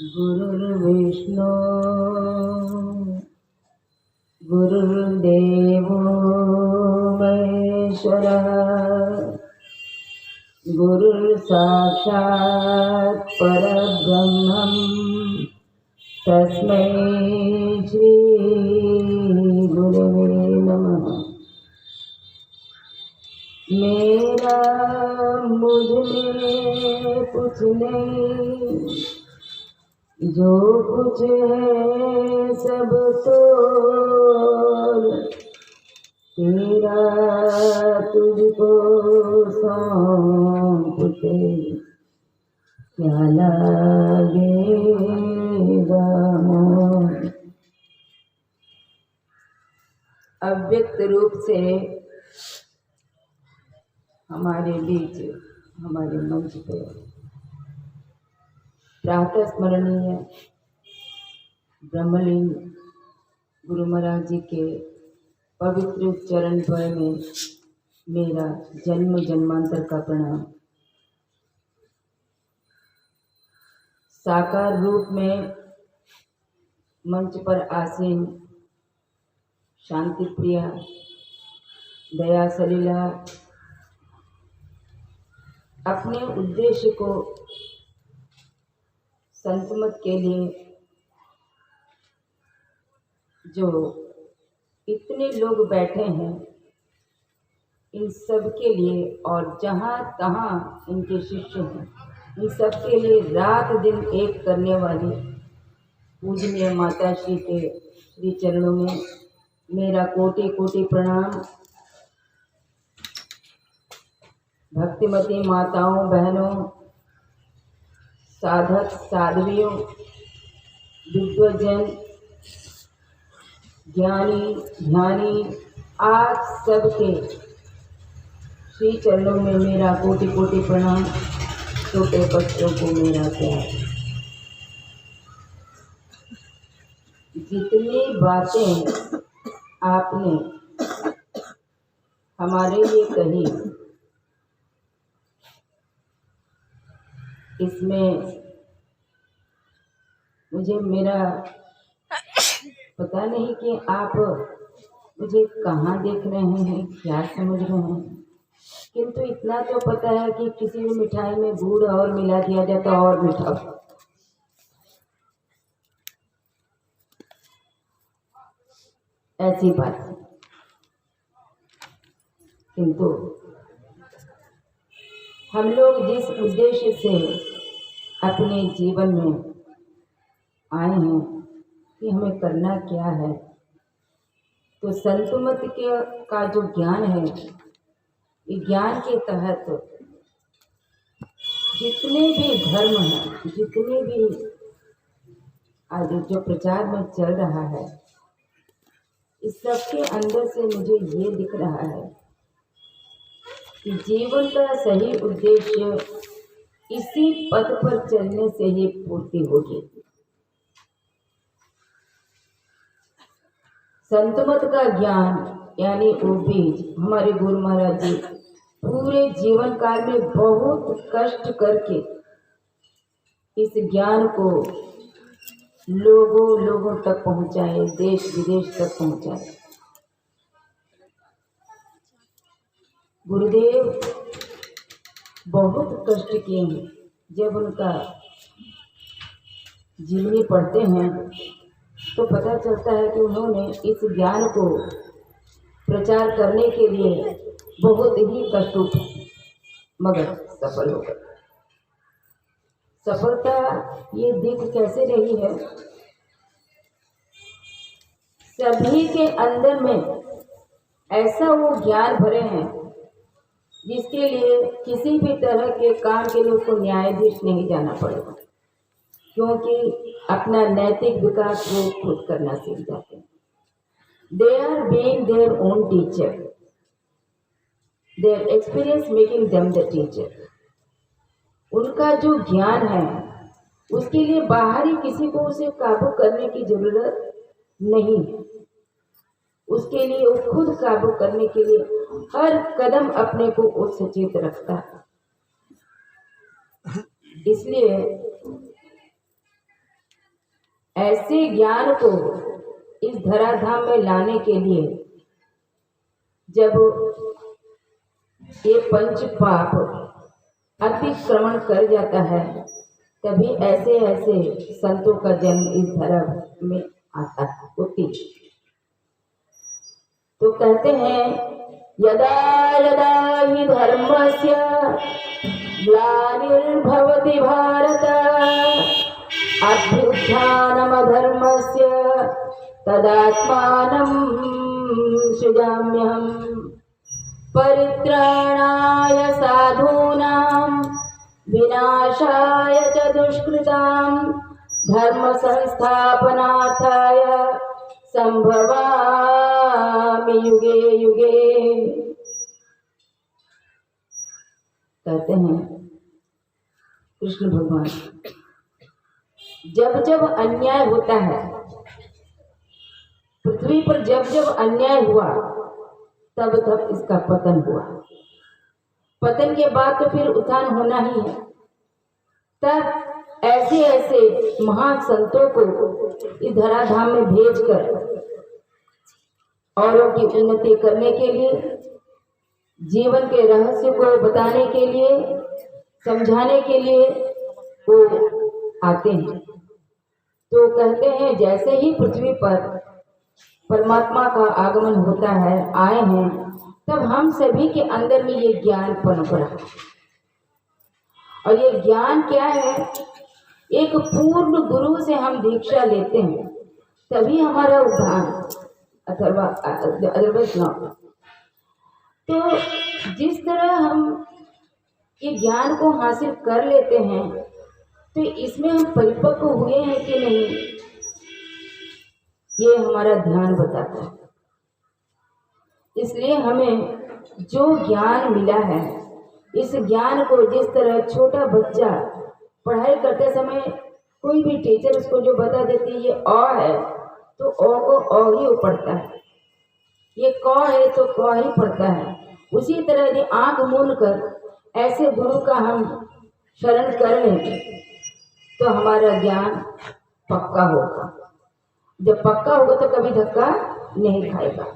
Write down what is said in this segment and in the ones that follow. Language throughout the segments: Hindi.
गुरुर्विष्णु गुरुर्देवो महेश्वरः गुरुर्साक्षात् परब्रह्मं तस्मै श्री गुरवे नमः। मेरा मुझ में कुछ नहीं, जो कुछ है सब तो तेरा, तुझको सौंपते क्या लगेगा मोह। अव्यक्त रूप से हमारे बीच, हमारे मंच पे प्रातः स्मरणीय ब्रह्मलीन गुरु महाराज जी के पवित्र चरण द्वय में मेरा जन्म जन्मांतर का प्रणाम। साकार रूप में मंच पर आसीन शांति प्रिया, दया सलीला अपने उद्देश्य को संतमत के लिए जो इतने लोग बैठे हैं, इन सब के लिए और जहाँ तहाँ इनके शिष्य हैं, इन सब के लिए रात दिन एक करने वाली पूजनीय माता श्री के श्री चरणों में मेरा कोटि कोटि प्रणाम। भक्तिमती माताओं, बहनों, साधक साध्वियों, विद्वजन, ज्ञानी ध्यानी, आप सबके श्री चरणों में मेरा कोटि कोटि प्रणाम। छोटे बच्चों को मेरा प्यार। जितनी बातें आपने हमारे लिए कही, इसमें मुझे मेरा पता नहीं कि आप मुझे कहाँ देख रहे हैं, क्या समझ रहे हैं, किंतु इतना तो पता है कि किसी भी मिठाई में गुड़ और मिला दिया जाता और मीठा। ऐसी बात है। किंतु हम लोग जिस उद्देश्य से अपने जीवन में आए हैं कि हमें करना क्या है, तो संतमत का जो ज्ञान है, ज्ञान के तहत जितने भी धर्म हैं, जितने भी आज जो प्रचार में चल रहा है, इस सबके अंदर से मुझे ये दिख रहा है कि जीवन का सही उद्देश्य इसी पथ पर चलने से ही पूर्ति होगी। संतमत का ज्ञान यानी वो बीज हमारे गुरु महाराज जी पूरे जीवन काल में बहुत कष्ट करके इस ज्ञान को लोगों तक पहुंचाए, देश विदेश तक पहुंचाए। गुरुदेव बहुत कष्ट किए हैं। जब उनका जीवनी पढ़ते हैं तो पता चलता है कि उन्होंने इस ज्ञान को प्रचार करने के लिए बहुत ही कष्ट उठाए, मगर सफल हो गए। सफलता ये दिख कैसे रही है? सभी के अंदर में ऐसा वो ज्ञान भरे हैं जिसके लिए किसी भी तरह के काम के लिए उसको न्यायाधीश नहीं जाना पड़ेगा, क्योंकि अपना नैतिक विकास वो खुद करना सीख जाते हैं। They are being their own teacher. Their experience making them the teacher. उनका जो ज्ञान है उसके लिए बाहरी किसी को उसे काबू करने की जरूरत नहीं है। उसके लिए वो खुद काबू करने के लिए हर कदम अपने को सचेत रखता है। इसलिए ऐसे ज्ञान को इस धराधाम में लाने के लिए जब ये पंच पाप अतिक्रमण कर जाता है, तभी ऐसे ऐसे संतों का जन्म इस धर्म में आता होती। तो कहते हैं यदा यदा हि धर्मस्य ग्लानिर्भवति भारत अभ्युत्थानमधर्मस्य तदात्मानं सृजाम्यहम् परित्राणाय साधूनां विनाशाय च दुष्कृतां धर्म संस्थापनार्थाय संभवामि युगे युगे। कहते हैं कृष्ण भगवान, जब जब अन्याय होता है पृथ्वी पर, जब जब अन्याय हुआ तब तब इसका पतन हुआ। पतन के बाद तो फिर उत्थान होना ही है। तब ऐसे ऐसे महान संतों को इस धराधाम में भेजकर औरों की उन्नति करने के लिए, जीवन के रहस्य को बताने के लिए, समझाने के लिए वो आते हैं। तो कहते हैं जैसे ही पृथ्वी पर परमात्मा का आगमन होता है, आए हैं, तब हम सभी के अंदर में ये ज्ञान पनपा। और ये ज्ञान क्या है? एक पूर्ण गुरु से हम दीक्षा लेते हैं तभी हमारा उद्धार, अथवा अदरवाइज नॉट। तो जिस तरह हम ये ज्ञान को हासिल कर लेते हैं, तो इसमें हम परिपक्व हुए हैं कि नहीं, ये हमारा ध्यान बताता है। इसलिए हमें जो ज्ञान मिला है, इस ज्ञान को जिस तरह छोटा बच्चा पढ़ाई करते समय कोई भी टीचर उसको जो बता देती है ये अ है तो अ को अ ही पढ़ता है, ये क है तो क ही पढ़ता है। उसी तरह यदि आंख मूंद कर ऐसे गुरु का हम शरण कर लें तो हमारा ज्ञान पक्का होगा। जब पक्का होगा तो कभी धक्का नहीं खाएगा।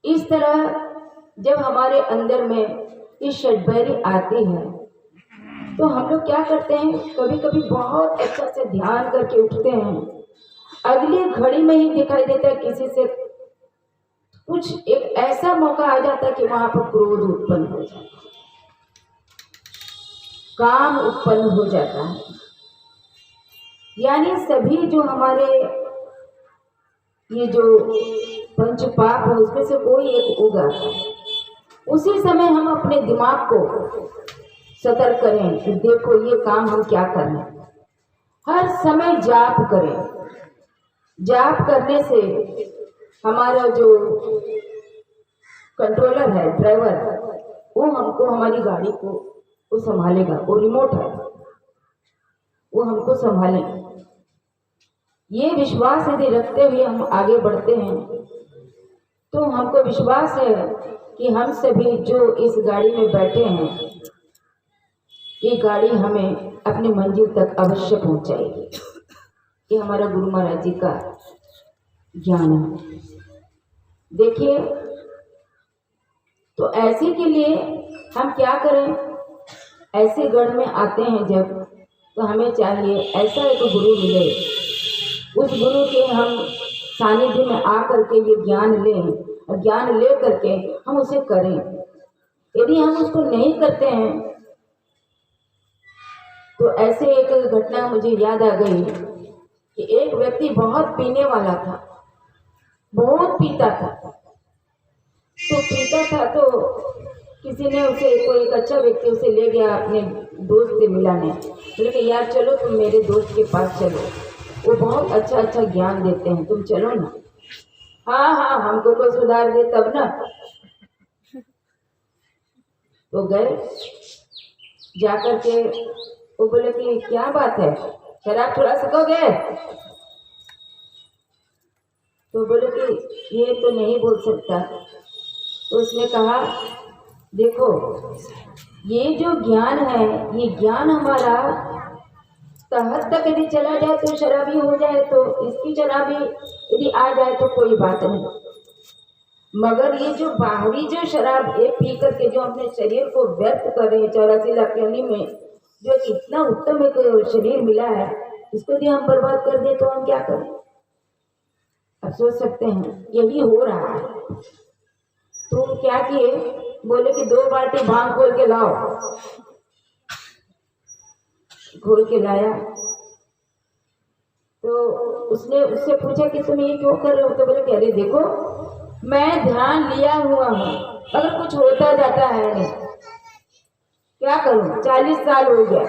इस तरह जब हमारे अंदर में इस षड्भैरी आती है तो हम लोग क्या करते हैं, कभी कभी बहुत अच्छा से ध्यान करके उठते हैं, अगली घड़ी में ही दिखाई देता है किसी से कुछ एक ऐसा मौका आ जाता है कि वहां पर क्रोध उत्पन्न हो जाता है, काम उत्पन्न हो जाता है। यानी सभी जो हमारे ये जो पंच पाप है उसमें से कोई एक उगा है। उसी समय हम अपने दिमाग को सतर्क करें कि देखो ये काम हम क्या करना है। हर समय जाप करें। जाप करने से हमारा जो कंट्रोलर है, ड्राइवर, वो हमको हमारी गाड़ी को वो संभालेगा, वो रिमोट है, वो हमको संभालेगा। ये विश्वास यदि रखते हुए हम आगे बढ़ते हैं तो हमको विश्वास है कि हम सभी जो इस गाड़ी में बैठे हैं, ये गाड़ी हमें अपनी मंजिल तक अवश्य पहुंचाएगी। ये हमारा गुरु महाराज जी का ज्ञान है। देखिए, तो ऐसे के लिए हम क्या करें, ऐसे गढ़ में आते हैं जब, तो हमें चाहिए ऐसा एक गुरु मिले, उस गुरु के हम सानिध्य में आकर के ये ज्ञान लें और ज्ञान ले करके हम उसे करें। यदि हम उसको नहीं करते हैं तो ऐसे एक घटना मुझे याद आ गई कि एक व्यक्ति बहुत पीने वाला था, बहुत पीता था। तो पीता था तो किसी ने उसे, कोई एक अच्छा व्यक्ति उसे ले गया अपने दोस्त से मिलाने, बोले कि यार चलो तुम मेरे दोस्त के पास चलो, वो बहुत अच्छा अच्छा ज्ञान देते हैं, तुम चलो ना। हाँ हाँ, हमको कोई सुधार दे तब ना। तो गए, जाकर के वो बोले कि क्या बात है, शराब छुड़ा सकोगे? तो बोले कि ये तो नहीं बोल सकता। तो उसने कहा देखो, ये जो ज्ञान है, ये ज्ञान हमारा तहत तक यदि चला जाए तो शराबी हो जाए, तो इसकी शराबी यदि आ जाए तो कोई बात नहीं, मगर ये जो बाहरी जो शराब ये पी करके जो अपने शरीर को व्यर्थ कर रहे हैं 84 लाख योनि में, जो इतना उत्तम एक शरीर मिला है, इसको यदि हम बर्बाद कर दे तो हम क्या करें? अब सोच सकते हैं यही हो रहा है। तो क्या किए, बोले कि 2 बाल्टी भांग खोल के लाओ। खोल के लाया तो उसने उससे पूछा कि तुम ये क्यों कर रहे हो? तो बोले कि अरे देखो मैं ध्यान लिया हुआ हूँ, अगर कुछ होता जाता है नहीं, क्या करूं? 40 साल हो गया,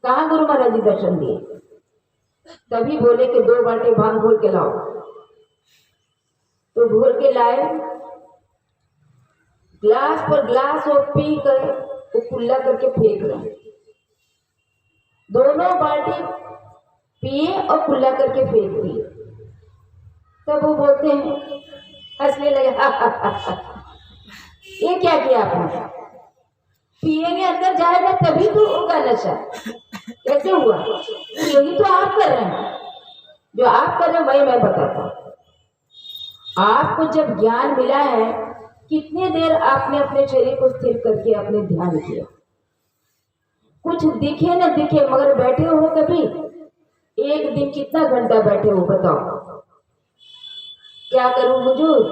कहाँ गुरु महाराज जी दर्शन दिए? तभी बोले कि 2 बाल्टी भांग घोल के लाओ। तो घोल के लाए, ग्लास पर ग्लास वो पी कर वो कुल्ला करके फेंक रहे। दोनों बाल्टी पिए और कुल्ला करके फेंक दिए। तब वो बोलते हैं, हंसने लगे, ये क्या किया आपने? पिएंगे अंदर जाएगा तभी तो होगा नशा, कैसे हुआ? यही तो आप कर रहे हैं, जो आप कर रहे हैं वही मैं बताता हूँ। आपको जब ज्ञान मिला है, कितनी देर आपने अपने शरीर को स्थिर करके अपने ध्यान किया? कुछ दिखे न दिखे, मगर बैठे हो कभी? एक दिन कितना घंटा बैठे हो बताओ? क्या करूं हुजूर,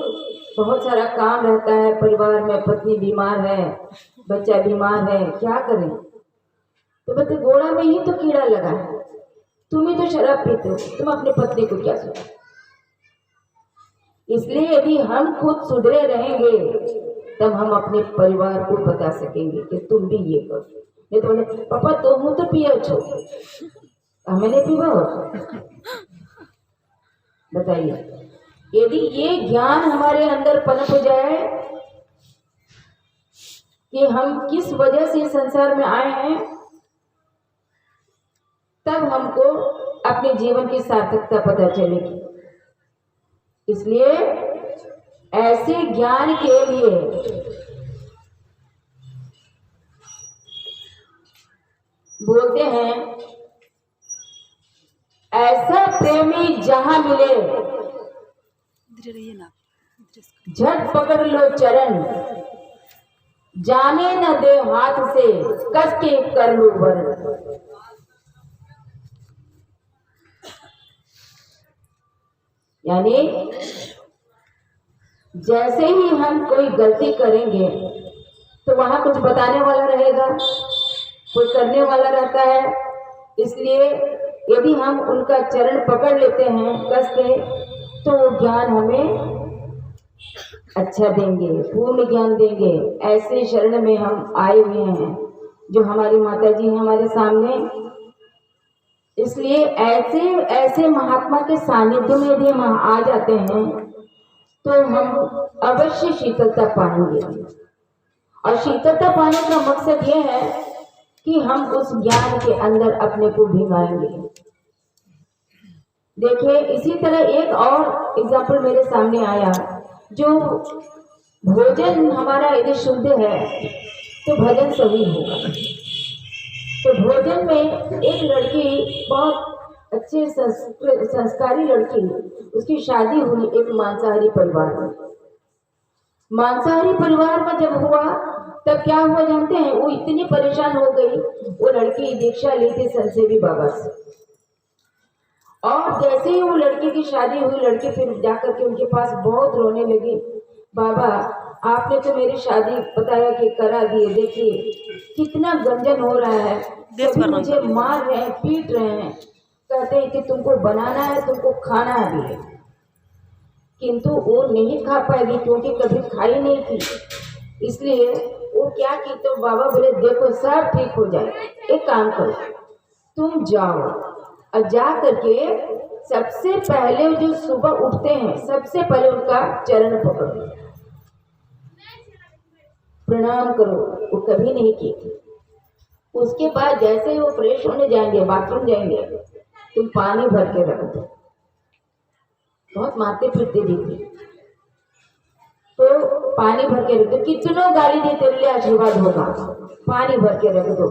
बहुत सारा काम रहता है, परिवार में पत्नी बीमार है, बच्चा बीमार है, क्या करें? तो बोलते घोड़ा में ही तो कीड़ा लगा है, तुम ही तो शराब पीते हो, तुम अपनी पत्नी को क्या सुना? इसलिए यदि हम खुद सुधरे रहेंगे तब हम अपने परिवार को बता सकेंगे कि तुम भी ये करो। नहीं तो बोले पापा तुम तो पियो छो, हमें नहीं पीवा हो। बताइए, यदि ये ज्ञान हमारे अंदर पनप जाए कि हम किस वजह से संसार में आए हैं, तब हमको अपने जीवन की सार्थकता पता चलेगी। इसलिए ऐसे ज्ञान के लिए बोलते हैं, ऐसा प्रेमी जहां मिले झट पकड़ लो चरण, जाने न दे हाथ से कस के कर लो वरण। यानी जैसे ही हम कोई गलती करेंगे तो वहां कुछ बताने वाला रहेगा, कुछ करने वाला रहता है। इसलिए यदि हम उनका चरण पकड़ लेते हैं कस के, तो वो ज्ञान हमें अच्छा देंगे, पूर्ण ज्ञान देंगे। ऐसे शरण में हम आए हुए हैं जो हमारी माता जी हैं हमारे सामने। इसलिए ऐसे ऐसे महात्मा के सानिध्य में यदि हम आ जाते हैं तो हम अवश्य शीतलता पाएंगे। और शीतलता पाने का मकसद ये है कि हम उस ज्ञान के अंदर अपने को भिगाएंगे। देखिए, इसी तरह एक और एग्जाम्पल मेरे सामने आया, जो भोजन हमारा यदि शुद्ध है तो भजन सही होगा। तो भोजन में एक लड़की, बहुत अच्छे संस्कारी लड़की, उसकी शादी हुई एक मांसाहारी परिवार में। मांसाहारी परिवार में जब हुआ तब क्या हुआ जानते हैं? वो इतनी परेशान हो गई, वो लड़की दीक्षा ली थी संसेवी बाबा से, और जैसे ही वो लड़की की शादी हुई, लड़की फिर जाकर के उनके पास बहुत रोने लगी, बाबा आपने तो मेरी शादी बताया कि करा दिए, देखिए कितना गंजन हो रहा है, सभी मुझे मार रहे हैं, पीट रहे हैं, कहते हैं कि तुमको बनाना है, तुमको खाना है भी, किंतु वो नहीं खा पाएगी क्योंकि कभी खाई नहीं थी। इसलिए वो क्या की, तो बाबा बोले देखो सब ठीक हो जाए, एक काम करो, तुम जाओ और जा करके सबसे पहले जो सुबह उठते हैं सबसे पहले उनका चरण पकड़ो, प्रणाम करो। वो कभी नहीं की थी। उसके बाद जैसे ही वो फ्रेश होने जाएंगे, बाथरूम जाएंगे, तुम पानी भर के रख दो। बहुत मारते पीटते भी थी, तो पानी भर के रख दो, कितनों गाली दे तेरे लिए आशीर्वाद होगा, पानी भर के रख दो।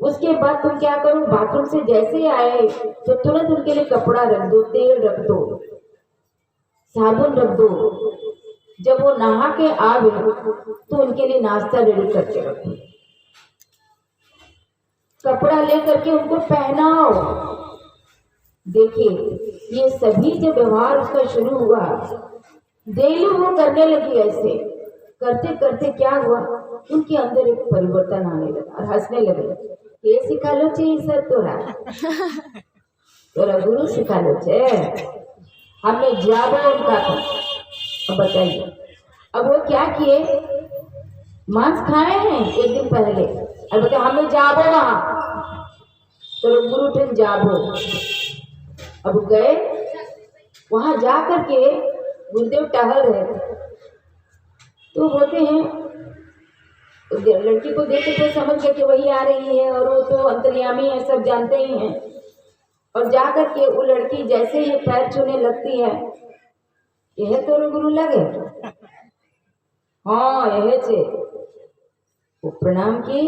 उसके बाद तुम क्या करो, बाथरूम से जैसे ही आए तो तुरंत उनके लिए कपड़ा रख दो, तेल रख दो, साबुन रख दो। जब वो नहा के आवे तो उनके लिए नाश्ता रेडी करके रखो, कपड़ा लेकर के उनको पहनाओ। देखिए ये सभी जो व्यवहार उसका शुरू हुआ, डेली वो करने लगी। ऐसे करते करते क्या हुआ, उनके अंदर एक परिवर्तन आने लगा और हंसने लगे। ये सिखा लो चाहिए सर तोरा गुरु सिखा लो छे, हमने जाबो उनका था। अब बताइए, अब वो क्या किए, मांस खाए हैं एक दिन पहले, अब बताए हमें जाबो वहां, तो गुरु थे जाबो। अब गए वहां जा करके गुरुदेव टहल रहे, तो बोलते हैं, लड़की को देख के समझ गए कि वही आ रही है, और वो तो अंतर्यामी है, सब जानते ही हैं। और जा करके वो लड़की जैसे ही पैर छूने लगती है, यह तो गुरु लगे, हाँ यह छे, वो प्रणाम की।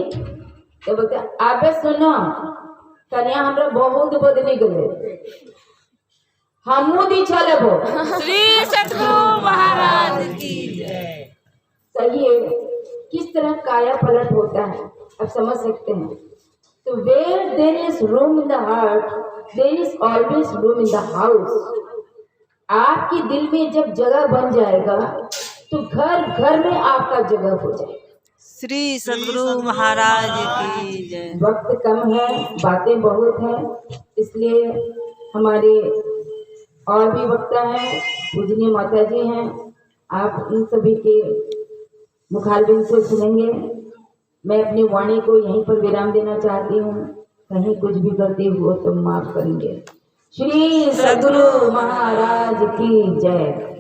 तो बोलते आबे सुनो कन्या हमरा बहुत बदली गए, हमू दी चलबो। श्री सद्गुरु महाराज की जय। सही है, किस तरह काया पलट होता है आप समझ सकते हैं। तो where there is room in the heart, there is always room in the house। आपके दिल में जब जगह बन जाएगा तो घर घर में आपका जगह हो जाएगा। श्री सद्गुरु महाराज की जय। वक्त कम है, बातें बहुत हैं, इसलिए हमारे और भी वक्ता हैं, पूजनीय माता जी हैं, आप इन सभी के मुखारबिन से सुनेंगे। मैं अपनी वाणी को यहीं पर विराम देना चाहती हूँ, कहीं कुछ भी गलती हो तो माफ करेंगे। श्री सद्गुरु महाराज की जय।